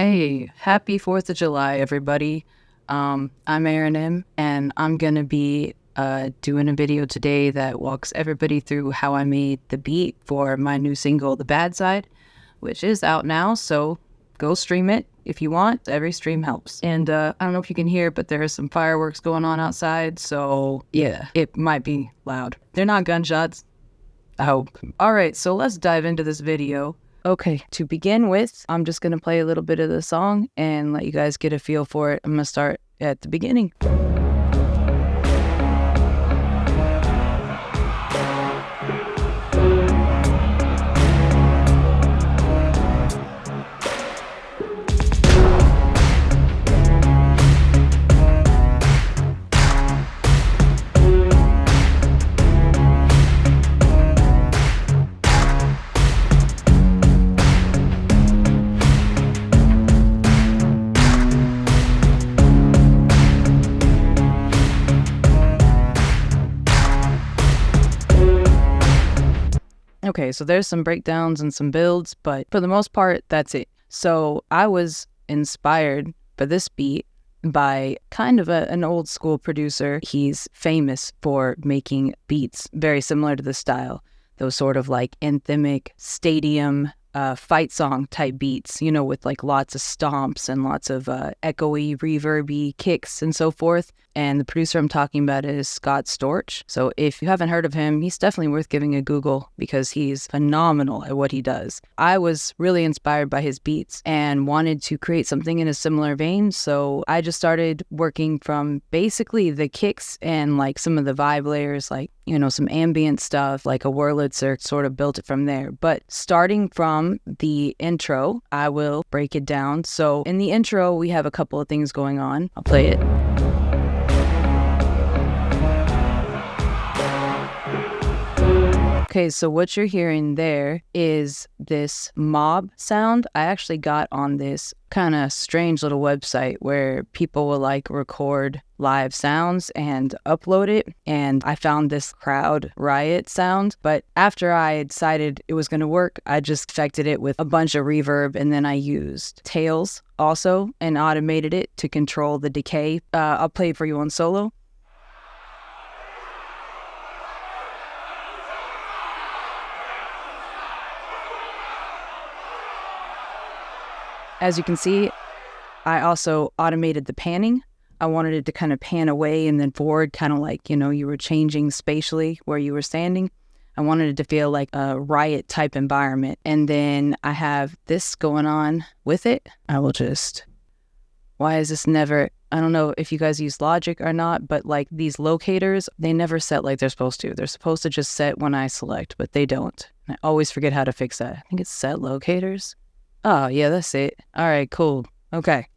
Hey, happy 4th of July, everybody. I'm Erinem, and I'm going to be doing a video today that walks everybody through how I made the beat for my new single, The Bad Side, which is out now, so go stream it if you want. Every stream helps. And I don't know if you can hear, but there are some fireworks going on outside, so yeah, it might be loud. They're not gunshots, I hope. All right, so let's dive into this video. Okay, to begin with, I'm just going to play a little bit of the song and let you guys get a feel for it. I'm going to start at the beginning. Okay, so there's some breakdowns and some builds, but for the most part, that's it. So I was inspired by this beat by kind of an old school producer. He's famous for making beats very similar to the style, those sort of like anthemic stadium fight song type beats, you know, with like lots of stomps and lots of echoey, reverby kicks and so forth. And the producer I'm talking about is Scott Storch. So if you haven't heard of him, he's definitely worth giving a Google because he's phenomenal at what he does. I was really inspired by his beats and wanted to create something in a similar vein. So I just started working from basically the kicks and like some of the vibe layers, like, you know, some ambient stuff, like a Wurlitzer, sort of built it from there. But starting from the intro, I will break it down. So in the intro, we have a couple of things going on. I'll play it. Okay, so what you're hearing there is this mob sound I actually got on this kind of strange little website where people will like record live sounds and upload it. And I found this crowd riot sound. But after I decided it was going to work, I just affected it with a bunch of reverb. And then I used tails also and automated it to control the decay. I'll play it for you on solo. As you can see, I also automated the panning. I wanted it to kind of pan away and then forward, kind of like, you know, you were changing spatially where you were standing. I wanted it to feel like a riot type environment. And then I have this going on with it. I will just, why is this never, I don't know if you guys use Logic or not, but like these locators, they never set like they're supposed to. They're supposed to just set when I select, but they don't. I always forget how to fix that. I think it's set locators. Oh, yeah, that's it. All right, cool. Okay.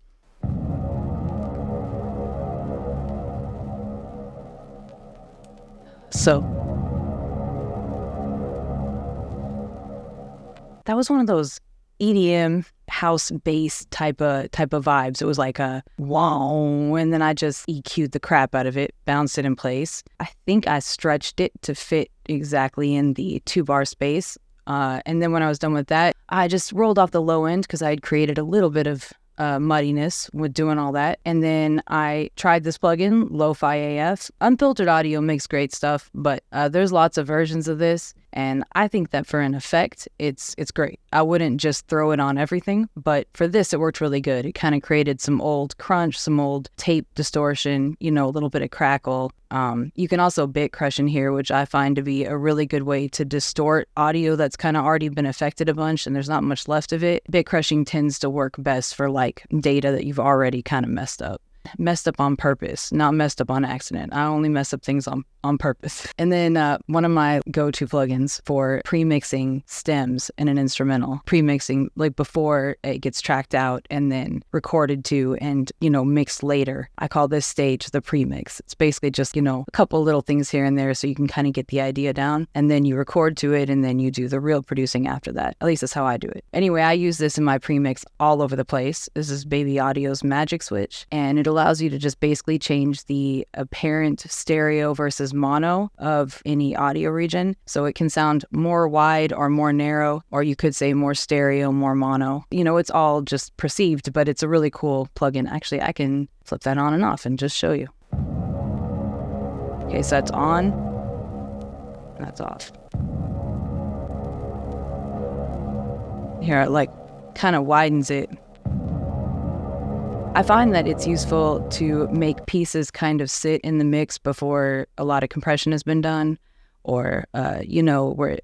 So that was one of those EDM house bass type of vibes. It was like a wow, and then I just EQ'd the crap out of it, bounced it in place. I think I stretched it to fit exactly in the 2-bar space. And then when I was done with that, I just rolled off the low end because I had created a little bit of muddiness with doing all that. And then I tried this plugin, LoFi AF. Unfiltered audio makes great stuff, but there's lots of versions of this. And I think that for an effect, it's great. I wouldn't just throw it on everything, but for this, it worked really good. It kind of created some old crunch, some old tape distortion, you know, a little bit of crackle. You can also bit crush in here, which I find to be a really good way to distort audio that's kind of already been affected a bunch and there's not much left of it. Bit crushing tends to work best for like data that you've already kind of messed up. Messed up on purpose, not messed up on accident. I only mess up things on purpose. And then one of my go-to plugins for pre-mixing stems in an instrumental, pre-mixing like before it gets tracked out and then recorded to and, you know, mixed later. I call this stage the pre-mix. It's basically just, you know, a couple little things here and there so you can kind of get the idea down and then you record to it and then you do the real producing after that. At least that's how I do it. Anyway, I use this in my pre-mix all over the place. This is Baby Audio's Magic Switch and it'll allows you to just basically change the apparent stereo versus mono of any audio region. So it can sound more wide or more narrow, or you could say more stereo, more mono. You know, it's all just perceived, but it's a really cool plugin. Actually, I can flip that on and off and just show you. Okay, so that's on, that's off. Here, it like kind of widens it. I find that it's useful to make pieces kind of sit in the mix before a lot of compression has been done, or,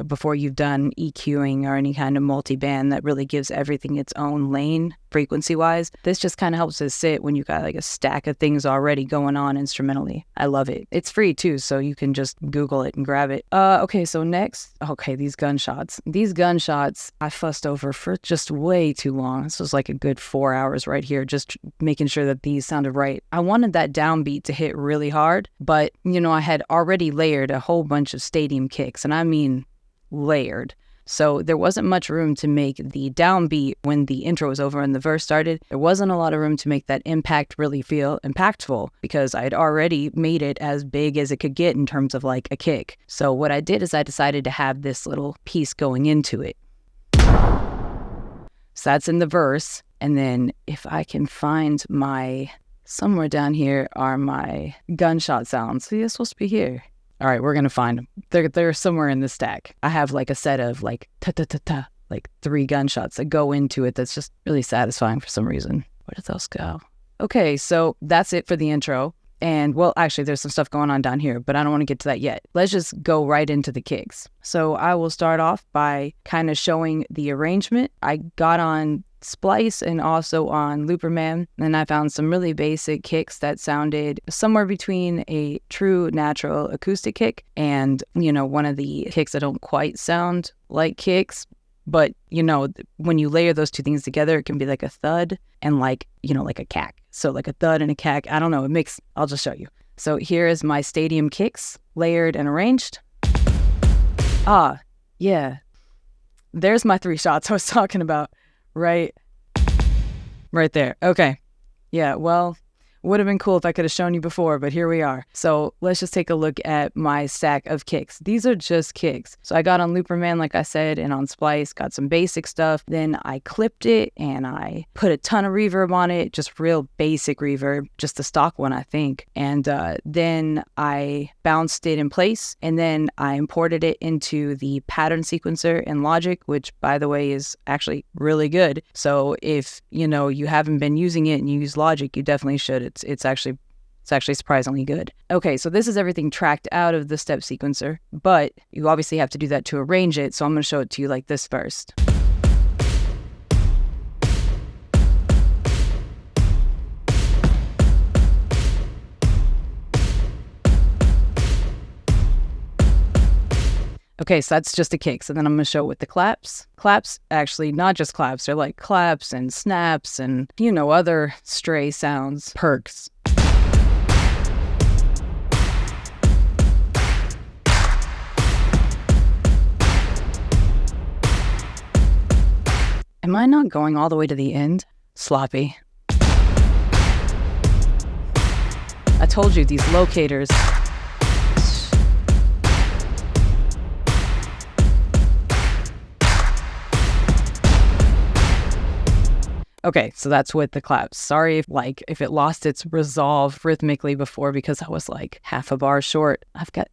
before you've done EQing or any kind of multi-band that really gives everything its own lane frequency-wise. This just kind of helps it sit when you got like a stack of things already going on instrumentally. I love it. It's free too, so you can just Google it and grab it. Okay, so next, these gunshots. These gunshots I fussed over for just way too long. This was like a good 4 hours right here, just making sure that these sounded right. I wanted that downbeat to hit really hard, but I had already layered a whole bunch of stadium kicks, and I mean layered. So there wasn't much room to make the downbeat when the intro was over and the verse started. There wasn't a lot of room to make that impact really feel impactful because I had already made it as big as it could get in terms of like a kick. So what I did is I decided to have this little piece going into it. So that's in the verse. And then if I can find somewhere down here are my gunshot sounds. See, they're supposed to be here. All right, we're going to find them. They're somewhere in the stack. I have like a set of like ta-ta-ta-ta, like 3 gunshots that go into it that's just really satisfying for some reason. Where did those go? Okay, so that's it for the intro. And well, actually, there's some stuff going on down here, but I don't want to get to that yet. Let's just go right into the kicks. So I will start off by kind of showing the arrangement. I got on Splice and also on Looperman, and I found some really basic kicks that sounded somewhere between a true natural acoustic kick and, one of the kicks that don't quite sound like kicks. But, when you layer those two things together, it can be like a thud and like a cack. So like a thud and a cack. I don't know. I'll just show you. So here is my stadium kicks layered and arranged. Yeah. There's my 3 shots I was talking about. Right there. Okay. Yeah, well, would have been cool if I could have shown you before, but here we are. So let's just take a look at my stack of kicks. These are just kicks. So I got on Looperman, like I said, and on Splice, got some basic stuff. Then I clipped it and I put a ton of reverb on it, just real basic reverb, just the stock one, I think. And then I bounced it in place, and then I imported it into the pattern sequencer in Logic, which, by the way, is actually really good. So if, you haven't been using it and you use Logic, you definitely should. It's actually surprisingly good. Okay, so this is everything tracked out of the step sequencer, but you obviously have to do that to arrange it, so I'm going to show it to you like this first. Okay, so that's just the kicks, and then I'm going to show it with the claps. Claps, actually, not just claps, they're like claps and snaps and, other stray sounds. Percs. Am I not going all the way to the end? Sloppy. I told you, these locators. Okay, so that's with the claps. Sorry if it lost its resolve rhythmically before because I was like half a bar short.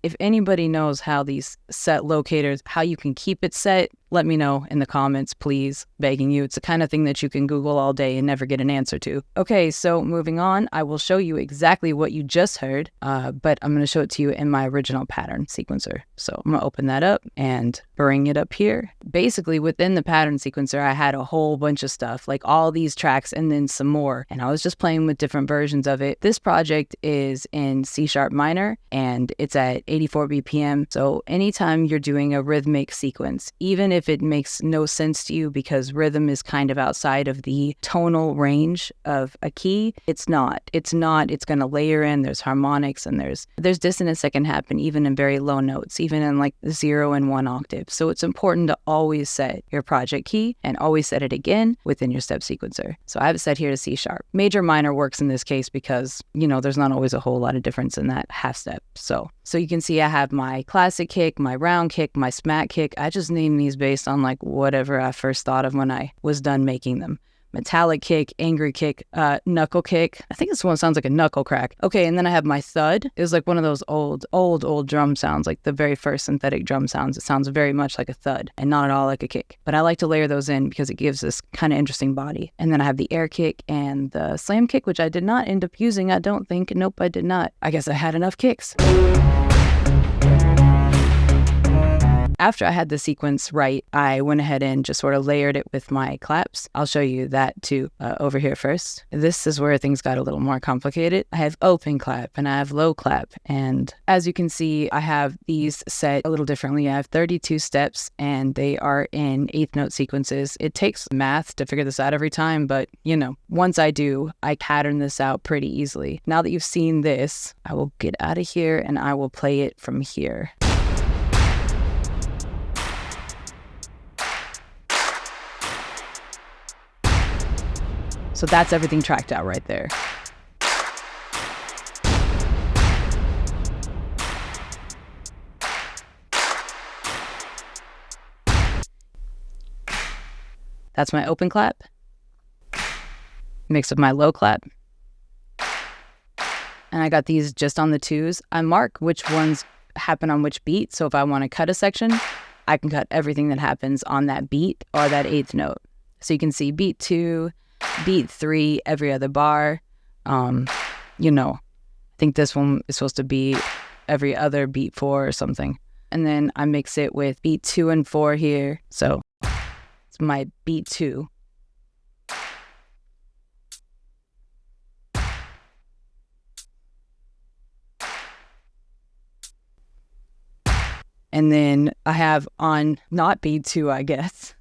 If anybody knows how these set locators, how you can keep it set, let me know in the comments, please. Begging you. It's the kind of thing that you can Google all day and never get an answer to. Okay, so moving on, I will show you exactly what you just heard, but I'm going to show it to you in my original pattern sequencer. So I'm going to open that up and bring it up here. Basically, within the pattern sequencer, I had a whole bunch of stuff, like all these tracks and then some more, and I was just playing with different versions of it. This project is in C# minor, and it's at 84 BPM. So anytime you're doing a rhythmic sequence, even if it makes no sense to you because rhythm is kind of outside of the tonal range of a key, it's not. It's going to layer in. There's harmonics and there's dissonance that can happen even in very low notes, even in like 0 and 1 octave. So it's important to always set your project key and always set it again within your step sequencer. So I have it set here to C sharp. Major minor works in this case because, there's not always a whole lot of difference in that half step. So you can see I have my classic kick, my round kick, my smack kick. I just named these based on like whatever I first thought of when I was done making them. Metallic kick, angry kick, knuckle kick. I think this one sounds like a knuckle crack. Okay, and then I have my thud. It's like one of those old drum sounds, like the very first synthetic drum sounds. It sounds very much like a thud and not at all like a kick. But I like to layer those in because it gives this kind of interesting body. And then I have the air kick and the slam kick, which I did not end up using, I don't think. Nope, I did not. I guess I had enough kicks. After I had the sequence right, I went ahead and just sort of layered it with my claps. I'll show you that too over here first. This is where things got a little more complicated. I have open clap and I have low clap. And as you can see, I have these set a little differently. I have 32 steps and they are in 8th note sequences. It takes math to figure this out every time, but once I do, I pattern this out pretty easily. Now that you've seen this, I will get out of here and I will play it from here. So that's everything tracked out right there. That's my open clap, mixed with my low clap. And I got these just on the 2s. I mark which ones happen on which beat. So if I want to cut a section, I can cut everything that happens on that beat or that 8th note. So you can see beat 2, beat 3, every other bar. I think this one is supposed to be every other beat 4 or something. And then I mix it with beat 2 and 4 here. So it's my beat 2. And then I have on not beat 2, I guess.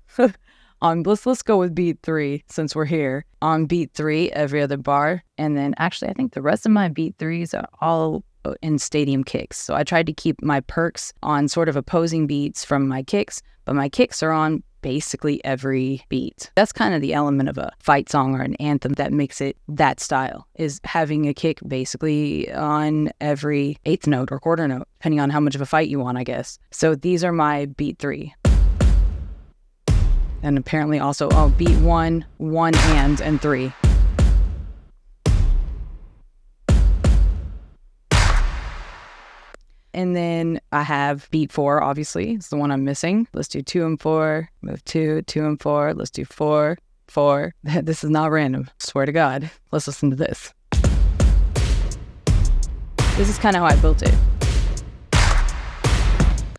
Let's go with beat 3 since we're here. On beat 3, every other bar. And then actually I think the rest of my beat 3s are all in stadium kicks. So I tried to keep my Percs on sort of opposing beats from my kicks, but my kicks are on basically every beat. That's kind of the element of a fight song or an anthem that makes it that style, is having a kick basically on every 8th note or quarter note, depending on how much of a fight you want, I guess. So these are my beat 3. And apparently also, beat 1, and 3. And then I have beat 4, obviously. It's the one I'm missing. Let's do 2 and 4, move 2, 2 and 4. Let's do 4, 4. This is not random. Swear to God. Let's listen to this. This is kind of how I built it.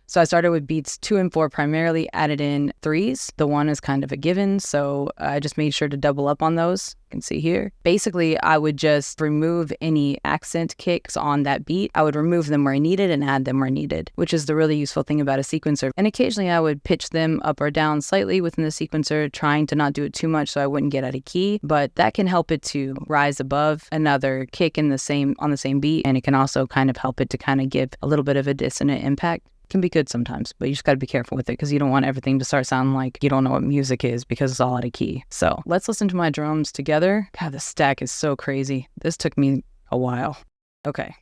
So I started with beats 2 and 4 primarily, added in 3s. The 1 is kind of a given, so I just made sure to double up on those. You can see here. Basically, I would just remove any accent kicks on that beat. I would remove them where I needed and add them where needed, which is the really useful thing about a sequencer. And occasionally I would pitch them up or down slightly within the sequencer, trying to not do it too much so I wouldn't get out of key, but that can help it to rise above another kick on the same beat, and it can also kind of help it to kind of give a little bit of a dissonant impact. Can be good sometimes, but you just got to be careful with it because you don't want everything to start sounding like you don't know what music is because it's all out of key. So let's listen to my drums together. God, the stack is so crazy. This took me a while. Okay.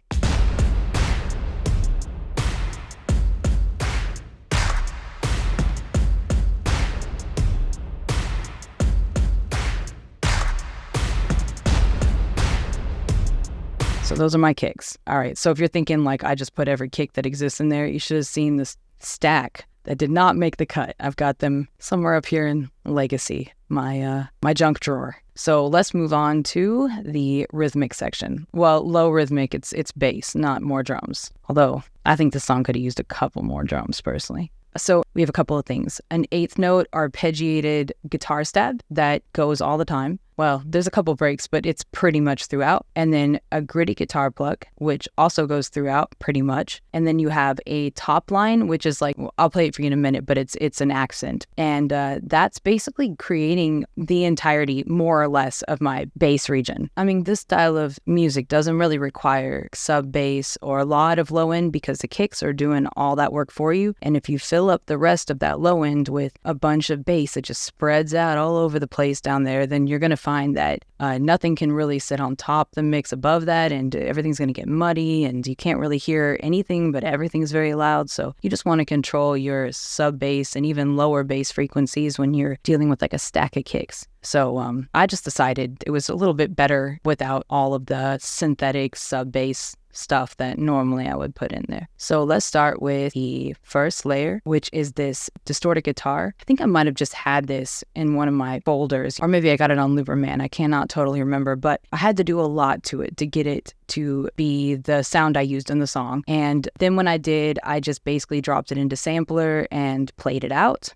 So those are my kicks. All right, so if you're thinking like I just put every kick that exists in there, you should have seen this stack that did not make the cut. I've got them somewhere up here in Legacy, my junk drawer. So let's move on to the rhythmic section. Well, low rhythmic, it's bass, not more drums. Although I think the song could have used a couple more drums personally. So we have a couple of things. An 8th note arpeggiated guitar stab that goes all the time. Well, there's a couple breaks, but it's pretty much throughout. And then a gritty guitar pluck, which also goes throughout pretty much. And then you have a top line, which is like, well, I'll play it for you in a minute, but it's an accent. And that's basically creating the entirety, more or less, of my bass region. I mean, this style of music doesn't really require sub bass or a lot of low end because the kicks are doing all that work for you. And if you fill up the rest of that low end with a bunch of bass that just spreads out all over the place down there, then you're going to find that nothing can really sit on top the mix above that, and everything's going to get muddy, and you can't really hear anything, but everything's very loud. So you just want to control your sub bass and even lower bass frequencies when you're dealing with like a stack of kicks. So I just decided it was a little bit better without all of the synthetic sub bass stuff that normally I would put in there. So let's start with the first layer, which is this distorted guitar. I think I might have just had this in one of my folders, or maybe I got it on Looperman. I cannot totally remember, but I had to do a lot to it to get it to be the sound I used in the song. And then when I did, I just basically dropped it into sampler and played it out.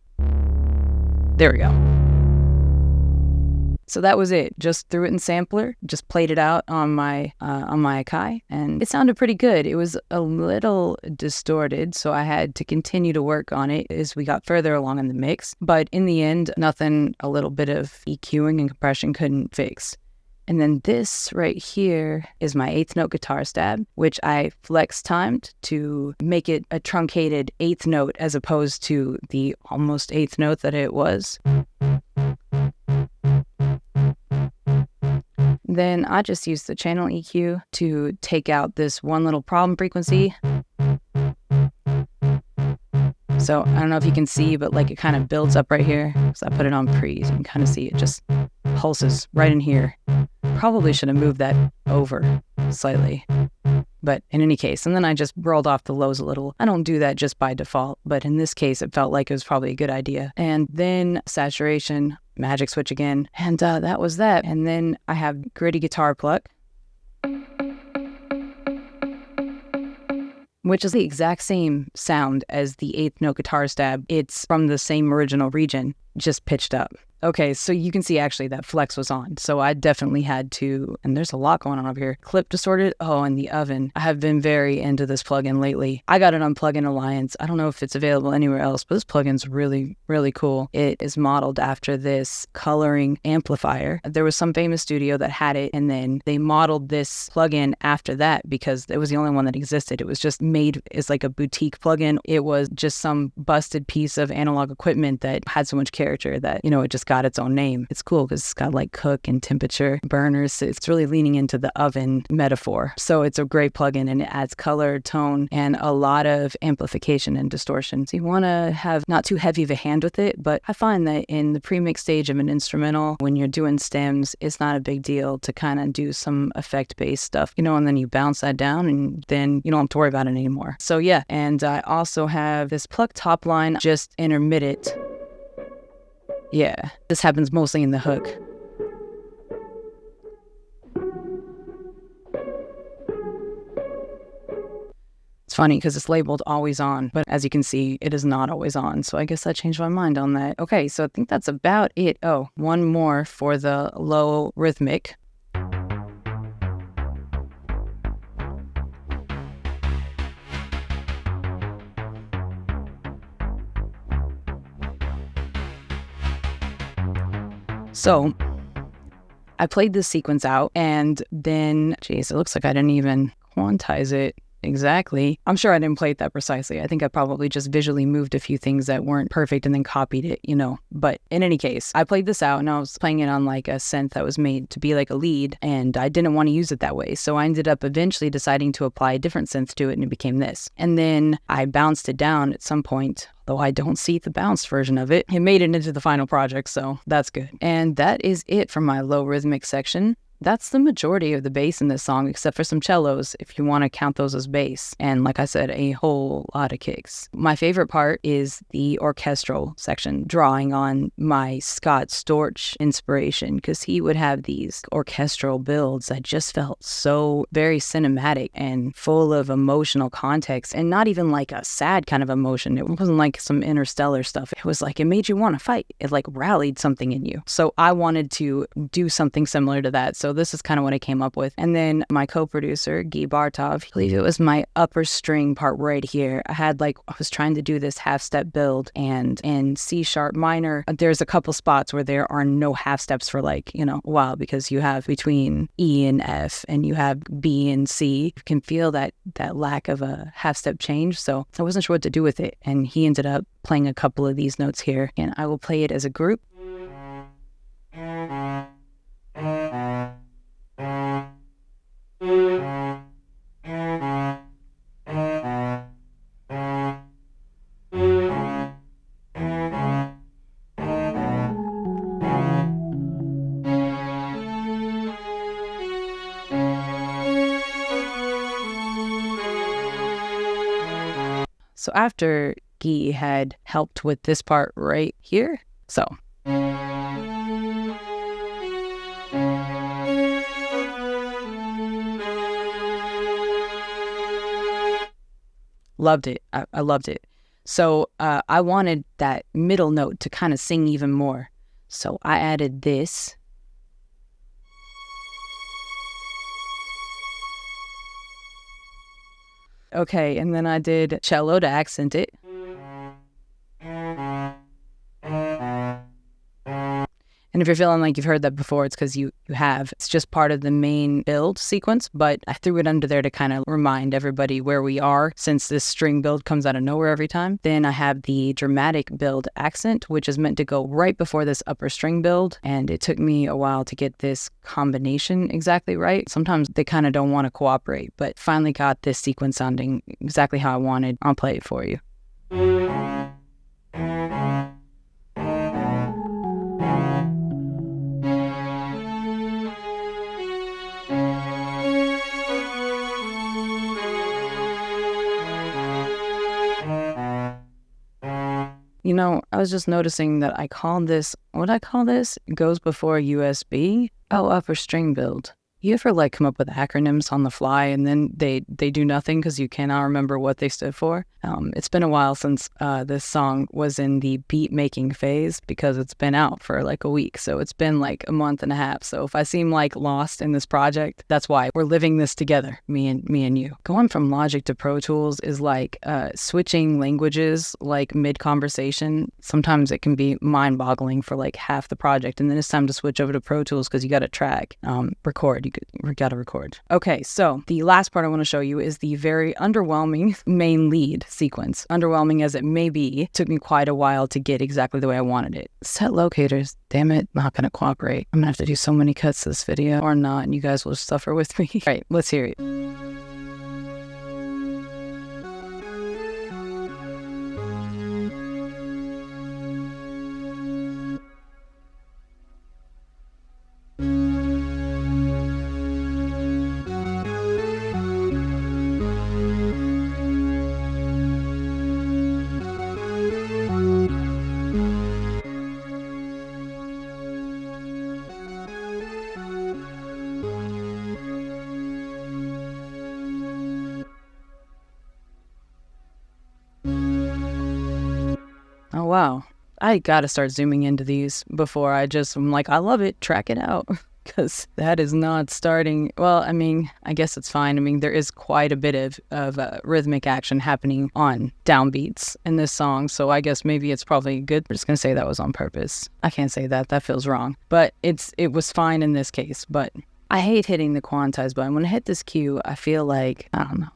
There we go. So that was it. Just threw it in sampler, just played it out on my Akai, and it sounded pretty good. It was a little distorted, so I had to continue to work on it as we got further along in the mix. But in the end, nothing a little bit of EQing and compression couldn't fix. And then this right here is my eighth note guitar stab, which I flex timed to make it a truncated eighth note as opposed to the almost eighth note that it was. Then I just used the channel EQ to take out this one little problem frequency. So I don't know if you can see, but like it kind of builds up right here. So I put it on pre, so you can kind of see it just pulses right in here. Probably should have moved that over slightly. But in any case, and then I just rolled off the lows a little. I don't do that just by default, but in this case, it felt like it was probably a good idea. And then saturation, magic switch again, and that was that. And then I have gritty guitar pluck, which is the exact same sound as the eighth note guitar stab. It's from the same original region, just pitched up. Okay, so you can see actually that flex was on. So I definitely had to, and there's a lot going on over here. Clip distorted, oh, and the oven. I have been very into this plugin lately. I got it on Plugin Alliance. I don't know if it's available anywhere else, but this plugin's really, really cool. It is modeled after this coloring amplifier. There was some famous studio that had it, and then they modeled this plugin after that because it was the only one that existed. It was just made as like a boutique plugin. It was just some busted piece of analog equipment that had so much character that, you know, it just got its own name. It's cool because it's got like cook and temperature burners. It's really leaning into the oven metaphor. So it's a great plugin, and it adds color, tone, and a lot of amplification and distortion. So you want to have not too heavy of a hand with it, but I find that in the pre-mix stage of an instrumental, when you're doing stems, it's not a big deal to kind of do some effect-based stuff, you know, and then you bounce that down and then you don't have to worry about it anymore. So yeah, and I also have this pluck top line, just intermittent. Yeah, this happens mostly in the hook. It's funny because it's labeled always on, but as you can see, it is not always on. So I guess I changed my mind on that. Okay, so I think that's about it. Oh, one more for the low rhythmic. So I played this sequence out, and then, geez, it looks like I didn't even quantize it exactly. I'm sure I didn't play it that precisely. I think I probably just visually moved a few things that weren't perfect and then copied it, you know. But in any case, I played this out, and I was playing it on like a synth that was made to be like a lead, and I didn't want to use it that way. So I ended up eventually deciding to apply a different synth to it, and it became this. And then I bounced it down at some point, though I don't see the bounced version of it. It made it into the final project, so that's good. And that is it for my low rhythmic section. that's the majority of the bass in this song, except for some cellos, if you want to count those as bass. And like I said, a whole lot of kicks. My favorite part is the orchestral section, drawing on my Scott Storch inspiration, because he would have these orchestral builds that just felt so very cinematic and full of emotional context, and not even like a sad kind of emotion. It wasn't like some interstellar stuff. It was like it made you want to fight. It like rallied something in you. So I wanted to do something similar to that. So this is kind of what I came up with. And then my co-producer, Bartov, I believe it was my upper string part right here. I was trying to do this half step build, and in C sharp minor, there's a couple spots where there are no half steps for a while, because you have between E and F and you have B and C. You can feel that lack of a half step change. So I wasn't sure what to do with it. And he ended up playing a couple of these notes here, and I will play it as a group. So after Guy had helped with this part right here, so. Loved it. I loved it. So I wanted that middle note to kind of sing even more. So I added this. Okay, and then I did cello to accent it. And if you're feeling like you've heard that before, it's because you have. It's just part of the main build sequence, but I threw it under there to kind of remind everybody where we are, since this string build comes out of nowhere every time. Then I have the dramatic build accent, which is meant to go right before this upper string build, and it took me a while to get this combination exactly right. Sometimes they kind of don't want to cooperate, but finally got this sequence sounding exactly how I wanted. I'll play it for you. You know, I was just noticing that I called this, what I call this, goes before USB. Oh, upper string build. You ever come up with acronyms on the fly and then they do nothing because you cannot remember what they stood for? It's been a while since this song was in the beat making phase, because it's been out for a week. So it's been a month and a half. So if I seem lost in this project, that's why. We're living this together, me and you. Going from Logic to Pro Tools is switching languages mid-conversation. Sometimes it can be mind-boggling for half the project, and then it's time to switch over to Pro Tools because you got to track, record. You got to record. Okay, so the last part I want to show you is the very underwhelming main lead sequence. Underwhelming as it may be, took me quite a while to get exactly the way I wanted it. Set locators, damn it, not gonna cooperate. I'm gonna have to do so many cuts this video, or not, and you guys will suffer with me. All right, let's hear it. Oh, wow. I gotta start zooming into these before I'm I love it, track it out. Because that is not starting. Well, I mean, I guess it's fine. I mean, there is quite a bit of rhythmic action happening on downbeats in this song. So I guess maybe it's probably good. I'm just going to say that was on purpose. I can't say that. That feels wrong. But it was fine in this case. But I hate hitting the quantize button. When I hit this cue, I feel I don't know.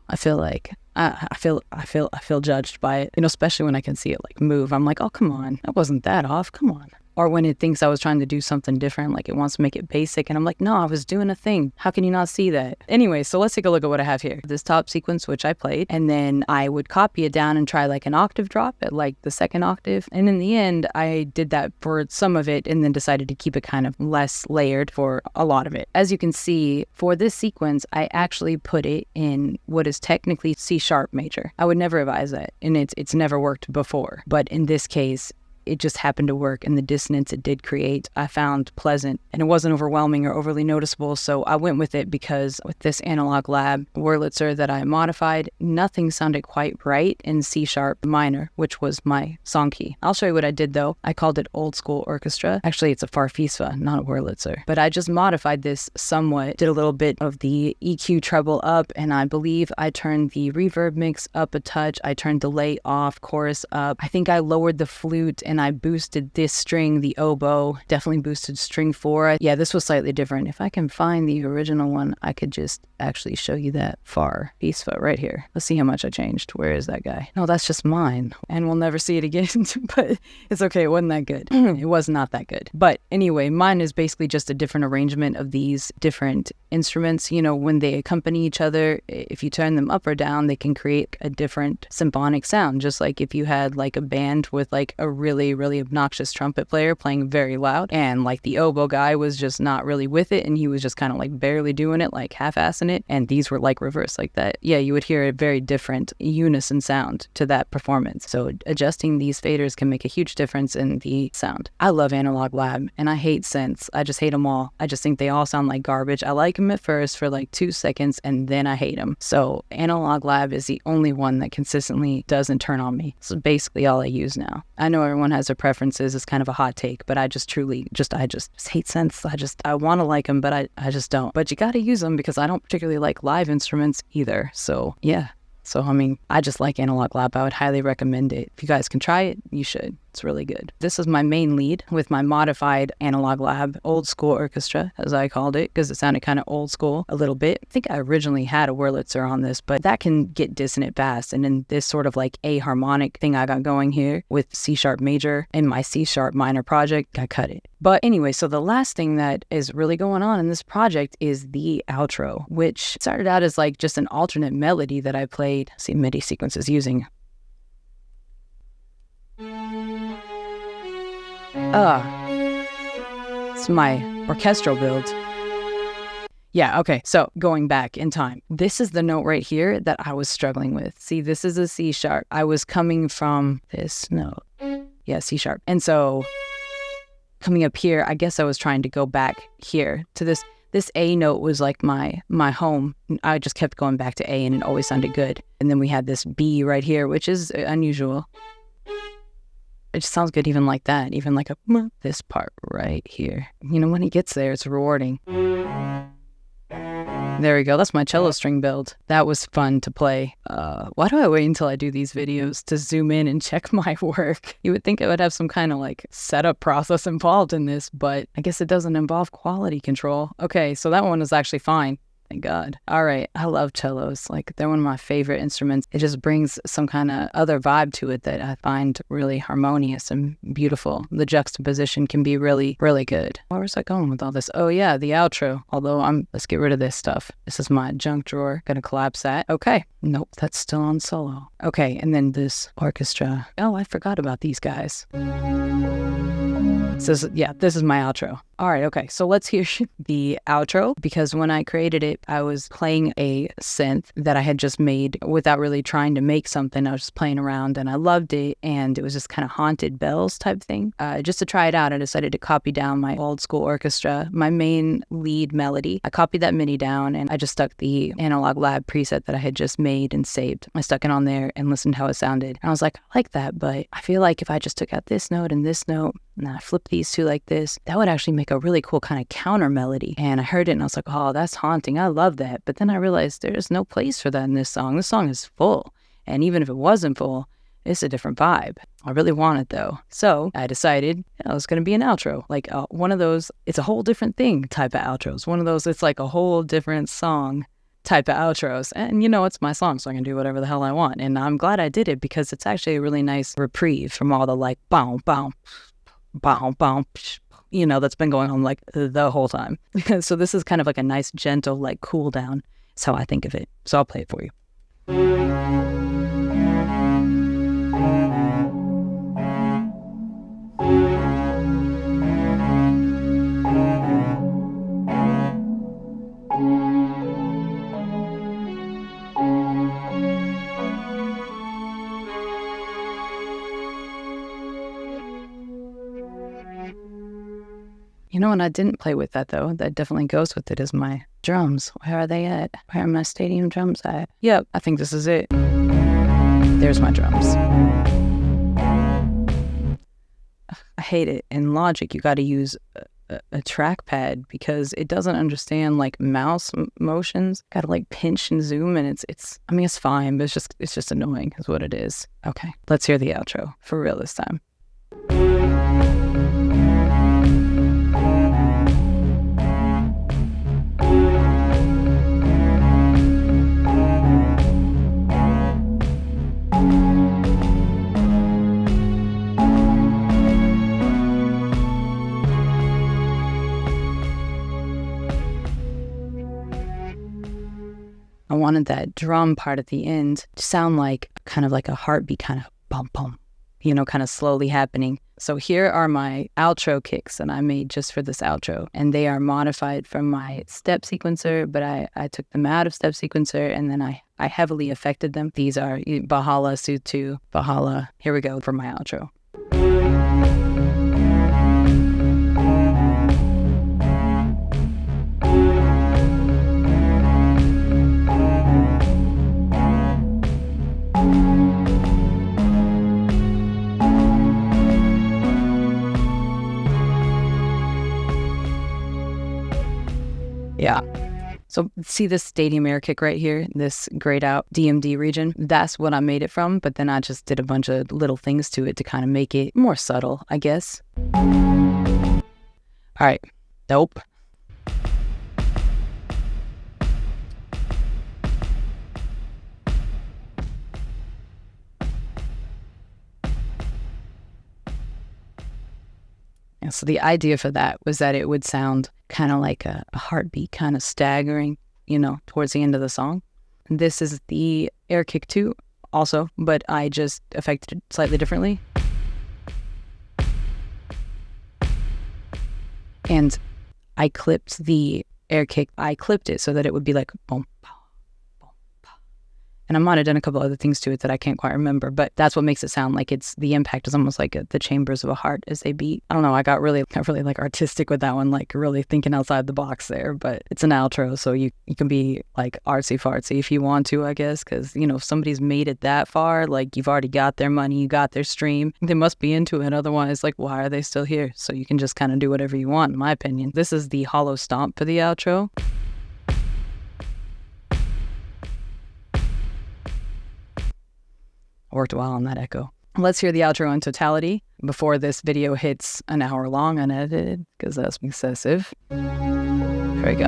I feel judged by it, especially when I can see it move. I'm oh, come on. That wasn't that off. Come on. Or when it thinks I was trying to do something different, like it wants to make it basic. And I'm like, no, I was doing a thing. How can you not see that? Anyway, so let's take a look at what I have here. This top sequence, which I played, and then I would copy it down and try like an octave drop at like the second octave. And in the end, I did that for some of it and then decided to keep it kind of less layered for a lot of it. As you can see, for this sequence, I actually put it in what is technically C# major. I would never advise that, and it's never worked before. But in this case, it just happened to work, and the dissonance it did create I found pleasant, and it wasn't overwhelming or overly noticeable, so I went with it because with this Analog Lab Wurlitzer that I modified, nothing sounded quite right in C# minor, which was my song key. I'll show you what I did though. I called it Old School Orchestra. Actually, it's a Farfisa, not a Wurlitzer. But I just modified this somewhat, did a little bit of the EQ treble up, and I believe I turned the reverb mix up a touch. I turned delay off, chorus up. I think I lowered the flute and I boosted this string, the oboe, definitely boosted string 4. Yeah, this was slightly different. If I can find the original one, I could just actually show you that Farfisa right here. Let's see how much I changed. Where is that guy? No, that's just mine. And we'll never see it again, but it's okay. It wasn't that good. It was not that good. But anyway, mine is basically just a different arrangement of these different instruments. You know, when they accompany each other, if you turn them up or down, they can create a different symphonic sound. Just like if you had like a band with like a really obnoxious trumpet player playing very loud, and like the oboe guy was just not really with it, and he was just kind of like barely doing it, like half-assing it, and these were like reversed like that. Yeah, you would hear a very different unison sound to that performance. So adjusting these faders can make a huge difference in the sound. I love Analog Lab, and I hate synths. I just hate them all. I just think they all sound like garbage. I like them at first for like 2 seconds, and then I hate them. So Analog Lab is the only one that consistently doesn't turn on me. So basically all I use now. I know everyone has their preferences. It's kind of a hot take, but I just truly I just hate synths. I want to like them, but I just don't. But you got to use them because I don't particularly like live instruments either. So yeah. So, I mean, I just like Analog Lab. I would highly recommend it. If you guys can try it, you should. It's really good. This is my main lead with my modified Analog Lab Old School Orchestra, as I called it, because it sounded kind of old school a little bit. I think I originally had a Wurlitzer on this, but that can get dissonant fast. And then this sort of like a harmonic thing I got going here with C# major and my C# minor project, I cut it. But anyway, so the last thing that is really going on in this project is the outro, which started out as like just an alternate melody that I played. See, MIDI sequences using. It's my orchestral build. Yeah, okay, so going back in time. This is the note right here that I was struggling with. See, this is a C#. I was coming from this note. Yeah, C#. And so coming up here, I guess I was trying to go back here to this. This A note was like my home. I just kept going back to A and it always sounded good. And then we had this B right here, which is unusual. It just sounds good even like that, even like this part right here. You know, when he gets there, it's rewarding. There we go. That's my cello string build. That was fun to play. Why do I wait until I do these videos to zoom in and check my work? You would think I would have some kind of like setup process involved in this, but I guess it doesn't involve quality control. Okay, so that one is actually fine. Thank God. All right. I love cellos. Like, they're one of my favorite instruments. It just brings some kind of other vibe to it that I find really harmonious and beautiful. The juxtaposition can be really, really good. Where was I going with all this? Oh, yeah, the outro. Although let's get rid of this stuff. This is my junk drawer. Gonna collapse that. Okay. Nope, that's still on solo. Okay, and then this orchestra. Oh, I forgot about these guys. This is my outro. All right, okay, so let's hear the outro, because when I created it, I was playing a synth that I had just made without really trying to make something. I was just playing around and I loved it, and it was just kind of haunted bells type thing. Just to try it out, I decided to copy down my Old School Orchestra, my main lead melody. I copied that MIDI down and I just stuck the Analog Lab preset that I had just made and saved. I stuck it on there and listened how it sounded. And I was like, I like that, but I feel like if I just took out this note and I flipped these two like this, that would actually make a really cool kind of counter melody. And I heard it and I was like, oh, that's haunting. I love that. But then I realized there's no place for that in this song. This song is full. And even if it wasn't full, it's a different vibe. I really want it though. So I decided it was going to be an outro. Like one of those, it's a whole different thing type of outros. One of those, it's like a whole different song type of outros. And it's my song, so I can do whatever the hell I want. And I'm glad I did it because it's actually a really nice reprieve from all the like bow, bow, bow, bow, psh, that's been going on like the whole time. So this is kind of like a nice, gentle, like cool down. That's how I think of it. So I'll play it for you. And I didn't play with that, though. That definitely goes with it, is my drums. Where are they at? Where are my stadium drums at? Yep, I think this is it. There's my drums. I hate it. In Logic, you got to use a trackpad because it doesn't understand like mouse motions. Got to like pinch and zoom, and it's fine, but it's just annoying is what it is. Okay, let's hear the outro for real this time. I wanted that drum part at the end to sound like kind of like a heartbeat, kind of bum bum, kind of slowly happening. So here are my outro kicks that I made just for this outro, and they are modified from my step sequencer, but I took them out of step sequencer and then I heavily affected them. These are Bahala, Sutu, Bahala. Here we go for my outro. Yeah. So see this stadium air kick right here, this grayed out DMD region? That's what I made it from, but then I just did a bunch of little things to it to kind of make it more subtle, I guess. All right. Nope. So the idea for that was that it would sound kind of like a heartbeat, kind of staggering, towards the end of the song. This is the air kick too, also, but I just affected it slightly differently. And I clipped the air kick. I clipped it so that it would be like boom, pow, boom, pow. And I might have done a couple other things to it that I can't quite remember, but that's what makes it sound like the impact is almost like the chambers of a heart as they beat. I don't know, I got really like artistic with that one, like really thinking outside the box there, but it's an outro, so you can be like artsy fartsy if you want to, I guess, because, if somebody's made it that far, like you've already got their money, you got their stream, they must be into it, otherwise, like, why are they still here? So you can just kind of do whatever you want, in my opinion. This is the hollow stomp for the outro. Worked well on that echo. Let's hear the outro in totality before this video hits an hour long unedited, because that's excessive. Here we go.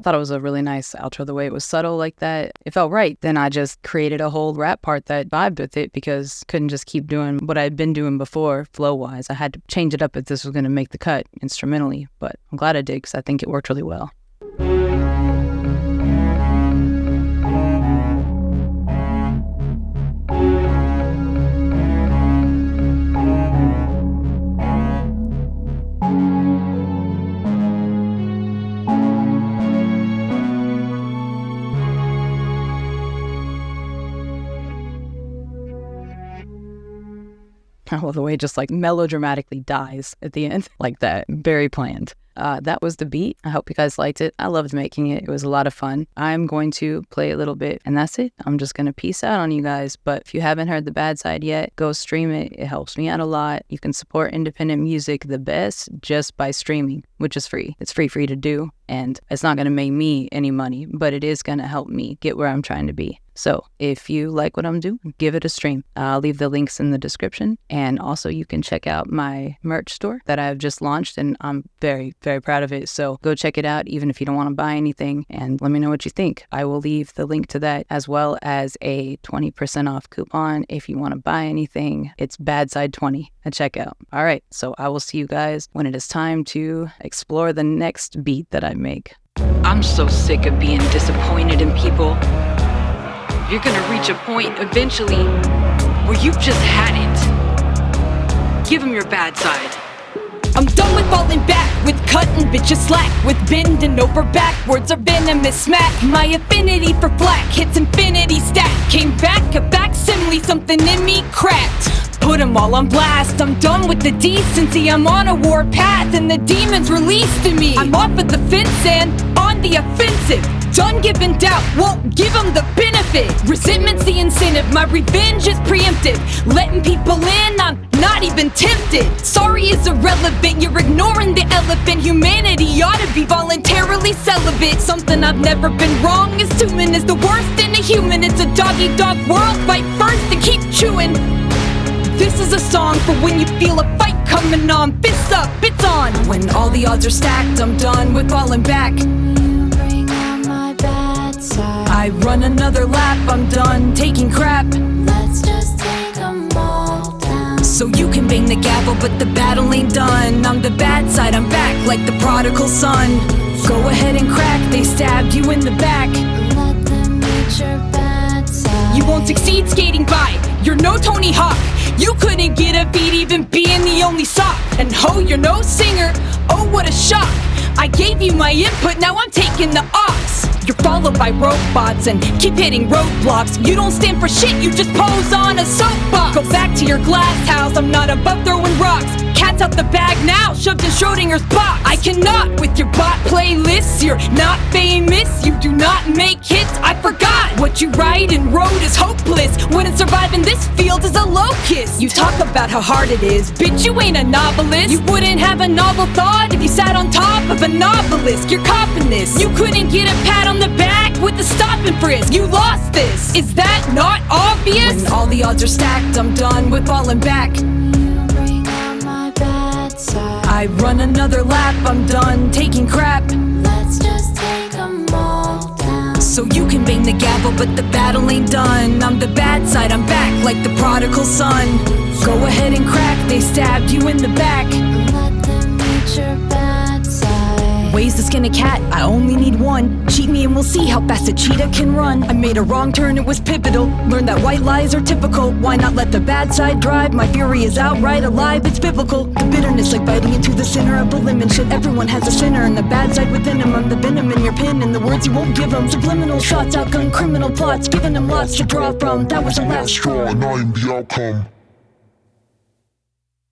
Thought it was a really nice outro, the way it was subtle like that. It felt right. Then I just created a whole rap part that vibed with it because couldn't just keep doing what I'd been doing before flow-wise. I had to change it up if this was going to make the cut instrumentally, but I'm glad I did because I think it worked really well. Well, the way it just like melodramatically dies at the end like that. Very planned. That was the beat. I hope you guys liked it. I loved making it. It was a lot of fun. I'm going to play a little bit and that's it. I'm just going to peace out on you guys. But if you haven't heard the bad side yet, go stream it. It helps me out a lot. You can support independent music the best just by streaming. which is free. It's free for you to do, and it's not going to make me any money, but it is going to help me get where I'm trying to be. So if you like what I'm doing, give it a stream. I'll leave the links in the description. And also you can check out my merch store that I've just launched, and I'm very, very proud of it. So go check it out, even if you don't want to buy anything, and let me know what you think. I will leave the link to that, as well as a 20% off coupon if you want to buy anything. It's BadSide20 at checkout. All right, so I will see you guys when it is time to explore the next beat that I make. I'm so sick of being disappointed in people. You're gonna reach a point eventually where you've just had it. Give them your bad side. I'm done with falling back, with cutting bitches slack, with bending over backwards or venomous smack. My affinity for black hits infinity stack. Came back, a facsimile, something in me cracked. Put them all on blast, I'm done with the decency. I'm on a war path and the demons released to me. I'm off of the fence and on the offensive. Done giving doubt, won't give them the benefit. Resentment's the incentive, my revenge is preemptive. Letting people in, I'm not even tempted. Sorry is irrelevant, you're ignoring the elephant. Humanity ought to be voluntarily celibate. Something I've never been wrong, assuming is the worst in a human. It's a dog-eat-dog world, fight first and keep chewing. This is a song for when you feel a fight coming on. Fists up, it's on. When all the odds are stacked, I'm done with falling back. I run another lap, I'm done taking crap. Let's just take them all down. So you can bang the gavel, but the battle ain't done. I'm the bad side, I'm back like the prodigal son. Go ahead and crack, they stabbed you in the back. Let them meet your bad side. You won't succeed skating by, you're no Tony Hawk. You couldn't get a beat even being the only sock. And ho, you're no singer, oh what a shock. I gave you my input, now I'm taking the ox. You're followed by robots and keep hitting roadblocks. You don't stand for shit, you just pose on a soapbox. Go back to your glass house, I'm not above throwing rocks. Cat's out the bag now, shoved in Schrodinger's box. I cannot with your bot playlists, you're not famous. You do not make hits, I forgot. What you write and wrote is hopeless. Wouldn't survive in this field as a locust. You talk about how hard it is, bitch you ain't a novelist. You wouldn't have a novel thought if you sat on top of a novelist. You're copping this, you couldn't get a pat on the back with the stop and frisk. You lost this, is that not obvious? When all the odds are stacked, I'm done with falling back. You bring out my bad side. I run another lap, I'm done taking crap. Let's just take them all down. So you can bang the gavel, but the battle ain't done. I'm the bad side, I'm back like the prodigal son. Go ahead and crack, they stabbed you in the back. Let them meet your bad side. Ways to skin a cat, I only need one. Cheat me and we'll see how fast a cheetah can run. I made a wrong turn, it was pivotal. Learned that white lies are typical. Why not let the bad side drive? My fury is outright alive, it's biblical. The bitterness like biting into the center of a lemon. Shit, everyone has a sinner and the bad side within him. I'm the venom in your pen and the words you won't give them. Subliminal shots, outgun criminal plots, giving them lots to draw from. That was the last straw and I'm the outcome.